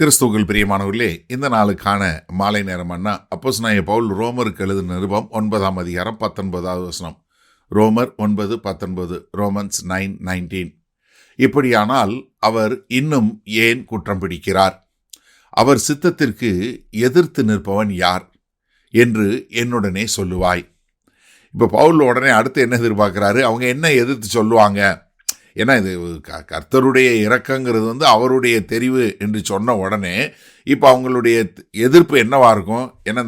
கிறிஸ்துவுக்குள் பிரியமானவர்களே, இந்த நாளுக்கான மாலை நேரம்னா அப்போஸ்தலனாகிய பவுல் ரோமருக்கு எழுதின நிருபம் 9ஆம் அதிகாரம் 19வது வசனம். ரோமர் 9:19, ரோமன்ஸ் 9:19. இப்படியானால் அவர் இன்னும் ஏன் குற்றம் பிடிக்கிறார்? அவர் சித்தத்திற்கு எதிர்த்து நிற்பவன் யார் என்று என்னுடனே சொல்லுவாய். இப்போ பவுல் உடனே அடுத்து என்ன எதிர்பார்க்கிறாரு? அவங்க என்ன எதிர்த்து சொல்லுவாங்க? ஏன்னா இது கர்த்தருடைய இரக்கங்கிறது அவருடைய தெரிவு என்று சொன்ன உடனே இப்போ அவங்களுடைய எதிர்ப்பு என்னவா இருக்கும்? ஏன்னா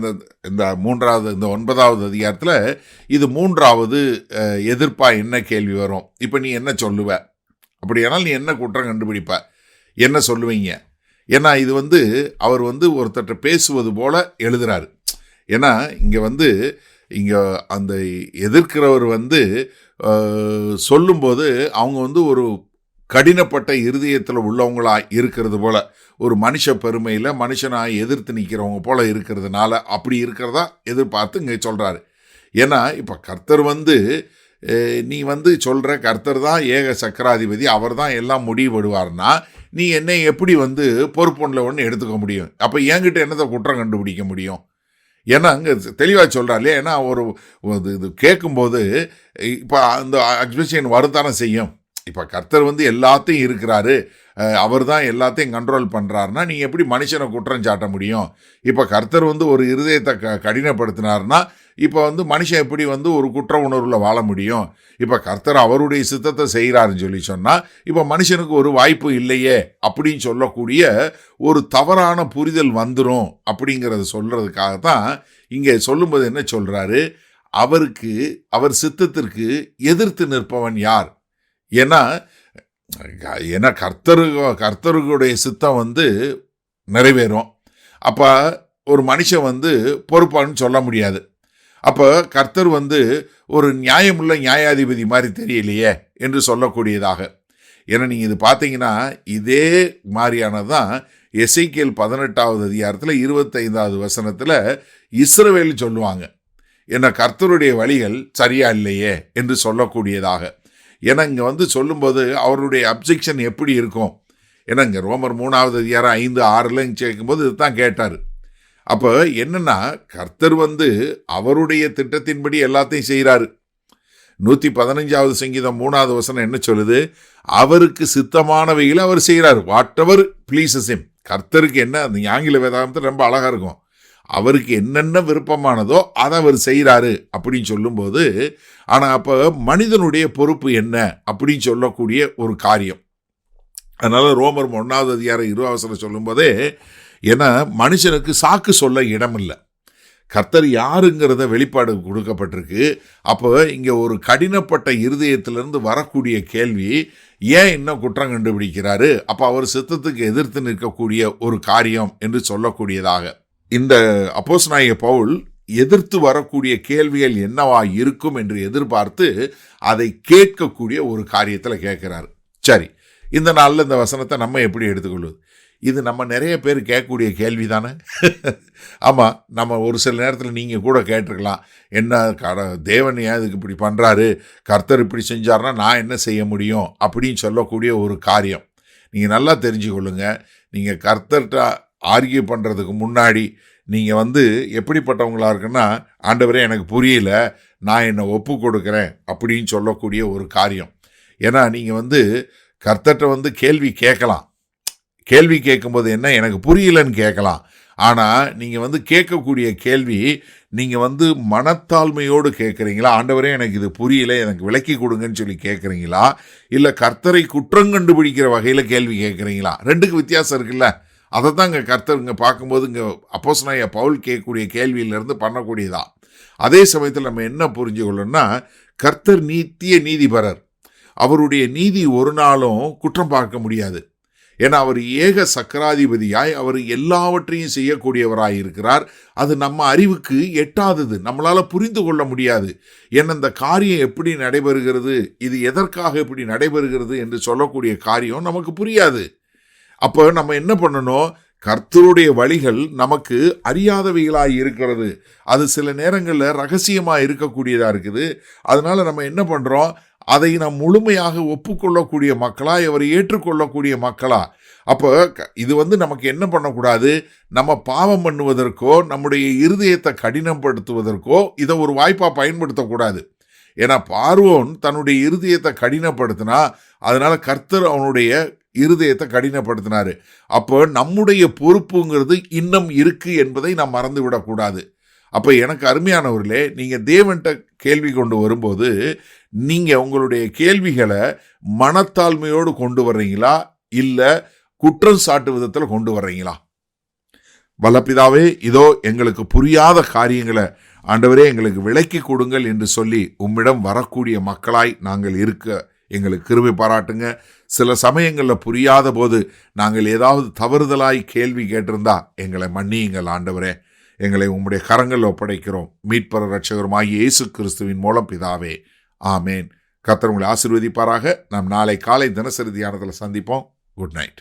இந்த 9வது அதிகாரத்தில் இது 3வது எதிர்ப்பா என்ன கேள்வி வரும்? இப்போ நீ என்ன சொல்லுவ? அப்படியானால் நீ என்ன குற்றம் கண்டுபிடிப்ப? என்ன சொல்லுவீங்க? ஏன்னா இது அவர் ஒருத்தட்ட பேசுவது போல எழுதுறாரு. ஏன்னா இங்கே அந்த எதிர்க்கிறவர் சொல்லும்போது அவங்க ஒரு கடினப்பட்ட இருதயத்தில் உள்ளவங்களா இருக்கிறது போல, ஒரு மனுஷ பெருமையில் மனுஷனாக எதிர்த்து நிற்கிறவங்க போல இருக்கிறதுனால அப்படி இருக்கிறதா எதிர்பார்த்து இங்கே சொல்கிறாரு. ஏன்னா இப்போ கர்த்தர் நீ சொல்கிற கர்த்தர் தான் ஏக சக்கராதிபதி, அவர் தான் எல்லாம் முடிவுபடுவார்னா நீ என்னை எப்படி பொறுப்பொன்றில் ஒன்று எடுத்துக்க முடியும்? அப்போ என்கிட்ட என்னத்தை குற்றம் கண்டுபிடிக்க முடியும்? ஏன்னா அங்கே தெளிவாக சொல்கிறாரு. ஏன்னா இது கேட்கும்போது இப்போ அந்த அக்ஸ்பிரஷன் வரத்தானே செய்யும். இப்போ கர்த்தர் எல்லாத்தையும் இருக்கிறாரு, அவர் தான் எல்லாத்தையும் கண்ட்ரோல் பண்ணுறாருன்னா நீ எப்படி மனுஷனை குற்றம் சாட்ட முடியும்? இப்போ கர்த்தர் ஒரு இருதயத்தை கடினப்படுத்தினார்னா இப்போ மனுஷன் எப்படி ஒரு குற்ற உணர்வில் வாழ முடியும்? இப்போ கர்த்தர் அவருடைய சித்தத்தை செய்கிறாருன்னு சொன்னால் இப்போ மனுஷனுக்கு ஒரு வாய்ப்பு இல்லையே அப்படின்னு சொல்லக்கூடிய ஒரு தவறான புரிதல் வந்துடும். அப்படிங்கிறத சொல்கிறதுக்காகத்தான் இங்கே சொல்லும்போது என்ன சொல்கிறாரு? அவர் சித்தத்திற்கு எதிர்த்து நிற்பவன் யார்? ஏன்னா கர்த்தருடைய சித்தம் நிறைவேறும். அப்போ ஒரு மனுஷன் பொறுப்பான்னு சொல்ல முடியாது. அப்போ கர்த்தர் ஒரு நியாயமுள்ள நியாயாதிபதி மாதிரி தெரியலையே என்று சொல்லக்கூடியதாக. ஏன்னா நீங்கள் இது பார்த்தீங்கன்னா இதே மாதிரியானதான் எசேக்கியேல் 18வது அதிகாரத்தில் 25வது வசனத்தில் இஸ்ரவேல் சொல்லுவாங்க. ஏன்னா கர்த்தருடைய வழிகள் சரியா இல்லையே என்று சொல்லக்கூடியதாக. ஏன்னா இங்கே சொல்லும்போது அவருடைய அப்ஜெக்ஷன் எப்படி இருக்கும்? ஏன்னா இங்கே ரோமர் 3வது அதிகாரம் 5-6 கேட்கும்போது இதுதான் கேட்டார். அப்போ என்னன்னா கர்த்தர் அவருடைய திட்டத்தின்படி எல்லாத்தையும் செய்கிறாரு. 115வது சங்கீதம் 3வது வசனம் என்ன சொல்லுது? அவருக்கு சித்தமானவைகளை அவர் செய்கிறார். What ever pleases him. கர்த்தருக்கு என்ன, அந்த ஆங்கில வேதாகமத்தில் ரொம்ப அழகாக இருக்கும், அவருக்கு என்னென்ன விருப்பமானதோ அதை அவர் செய்கிறாரு அப்படின்னு சொல்லும்போது, ஆனால் அப்போ மனிதனுடைய பொறுப்பு என்ன அப்படின்னு சொல்லக்கூடிய ஒரு காரியம். அதனால ரோமர் 1வது அதிகாரம் 20வது வசனம் சொல்லும்போதே, ஏன்னா மனுஷனுக்கு சாக்கு சொல்ல இடம் இல்லை. கர்த்தர் யாருங்கிறத வெளிப்பாடு கொடுக்கப்பட்டிருக்கு. அப்போ இங்கே ஒரு கடினப்பட்ட இருதயத்திலிருந்து வரக்கூடிய கேள்வி, ஏன் இன்னும் குற்றம் கண்டுபிடிக்கிறாரு? அப்போ அவர் சித்தத்துக்கு எதிர்த்து நிற்கக்கூடிய ஒரு காரியம் என்று சொல்லக்கூடியதாக இந்த அப்போஸ்தலனாகிய பவுல் எதிர்த்து வரக்கூடிய கேள்விகள் என்னவா இருக்கும் என்று எதிர்பார்த்து அதை கேட்கக்கூடிய ஒரு காரியத்தில் கேட்கிறார். சரி, இந்த நாளில் இந்த வசனத்தை நம்ம எப்படி எடுத்துக்கொள்வது? இது நம்ம நிறைய பேர் கேட்கக்கூடிய கேள்வி தானே. ஆமாம், நம்ம ஒரு சில நேரத்தில் நீங்கள் கூட கேட்டிருக்கலாம், என்ன தேவன் ஏன் இதுக்கு இப்படி பண்ணுறாரு, கர்த்தர் இப்படி செஞ்சார்னா நான் என்ன செய்ய முடியும் அப்படின்னு சொல்லக்கூடிய ஒரு காரியம். நீங்கள் நல்லா தெரிஞ்சுக்கொள்ளுங்க, நீங்கள் கர்த்தர்கிட்ட ஆர்கியூ பண்ணுறதுக்கு முன்னாடி நீங்கள் எப்படிப்பட்டவங்களா இருக்குன்னா, ஆண்டவரே எனக்கு புரியல, நான் என்னை ஒப்பு கொடுக்குறேன் அப்படின்னு சொல்லக்கூடிய ஒரு காரியம். ஏன்னா நீங்கள் கர்த்தர்கிட்ட கேள்வி கேட்கலாம். கேள்வி கேட்கும்போது என்ன, எனக்கு புரியலன்னு கேட்கலாம். ஆனால் நீங்கள் கேட்கக்கூடிய கேள்வி, நீங்கள் மனத்தாழ்மையோடு கேட்குறீங்களா? ஆண்டவரே எனக்கு இது புரியல, எனக்கு விளக்கி கொடுங்கன்னு சொல்லி கேட்குறீங்களா? இல்லை கர்த்தரை குற்றம் கண்டுபிடிக்கிற வகையில் கேள்வி கேட்குறீங்களா? ரெண்டுக்கு வித்தியாசம் இருக்குல்ல. அதை தான் இங்கே கர்த்தர் இங்கே பார்க்கும்போது இங்கே அப்போஸ்தலனாகிய பவுல் கேட்கக்கூடிய கேள்வியிலேருந்து பண்ணக்கூடியதா. அதே சமயத்தில் நம்ம என்ன புரிஞ்சுக்கொள்ளணும்னா, கர்த்தர் நித்திய நீதிபரர். அவருடைய நீதி ஒரு நாளும் குற்றம் பார்க்க முடியாது. ஏன்னா அவர் ஏக சக்கராதிபதியாய் அவர் எல்லாவற்றையும் செய்யக்கூடியவராய் இருக்கிறார். அது நம்ம அறிவுக்கு எட்டாதது, நம்மளால் புரிந்து கொள்ள முடியாது. ஏன்னா இந்த காரியம் எப்படி நடைபெறுகிறது, இது எதற்காக இப்படி நடைபெறுகிறது என்று சொல்லக்கூடிய காரியம் நமக்கு புரியாது. அப்போ நம்ம என்ன பண்ணணும்? கர்த்தருடைய வழிகள் நமக்கு அறியாதவைகளாக இருக்கிறது. அது சில நேரங்களில் ரகசியமாக இருக்கக்கூடியதாக இருக்குது. அதனால் நம்ம என்ன பண்ணுறோம்? அதை நாம் முழுமையாக ஒப்புக்கொள்ளக்கூடிய மக்களா, அவரை ஏற்றுக்கொள்ளக்கூடிய மக்களா, அப்போ இது நமக்கு என்ன பண்ணக்கூடாது, நம்ம பாவம் பண்ணுவதற்கோ நம்முடைய இருதயத்தை கடினப்படுத்துவதற்கோ இதை ஒரு வாய்ப்பாக பயன்படுத்தக்கூடாது. ஏன்னா பார்வோன் தன்னுடைய இருதயத்தை கடினப்படுத்தினா, அதனால கர்த்தர் அவனுடைய இருதயத்தை கடினப்படுத்தினாரு. அப்போ நம்முடைய பொறுப்புங்கிறது இன்னும் இருக்கு என்பதை நாம் மறந்து விடக்கூடாது. அப்போ எனக்கு அருமையானவர்களே, நீங்கள் தேவன்கிட்ட கேள்வி கொண்டு வரும்போது நீங்கள் உங்களுடைய கேள்விகளை மனத்தாழ்மையோடு கொண்டு வர்றீங்களா, இல்லை குற்றம் சாட்டு விதத்தில் கொண்டு வர்றீங்களா? வல்லபிதாவே, இதோ எங்களுக்கு புரியாத காரியங்களை ஆண்டவரே எங்களுக்கு விளக்கி கொடுங்கள் என்று சொல்லி உம்மிடம் வரக்கூடிய மக்களாய் நாங்கள் இருக்க எங்களுக்கு கிருபை பாராட்டுங்க. சில சமயங்களில் புரியாத போது நாங்கள் ஏதாவது தவறுதலாய் கேள்வி கேட்டிருந்தா எங்களை மன்னியுங்கள் ஆண்டவரே. எங்களை உம்முடைய கரங்களில் ஒப்படைக்கிறோம். மீட்பர் இரட்சகருமாகிய இயேசு கிறிஸ்துவின் மூலம் பிதாவே, ஆமேன். கர்த்தர் உங்களை ஆசீர்வதிப்பாராக. நாம் நாளை காலை தினசரி தியானத்தில் சந்திப்போம். Good night.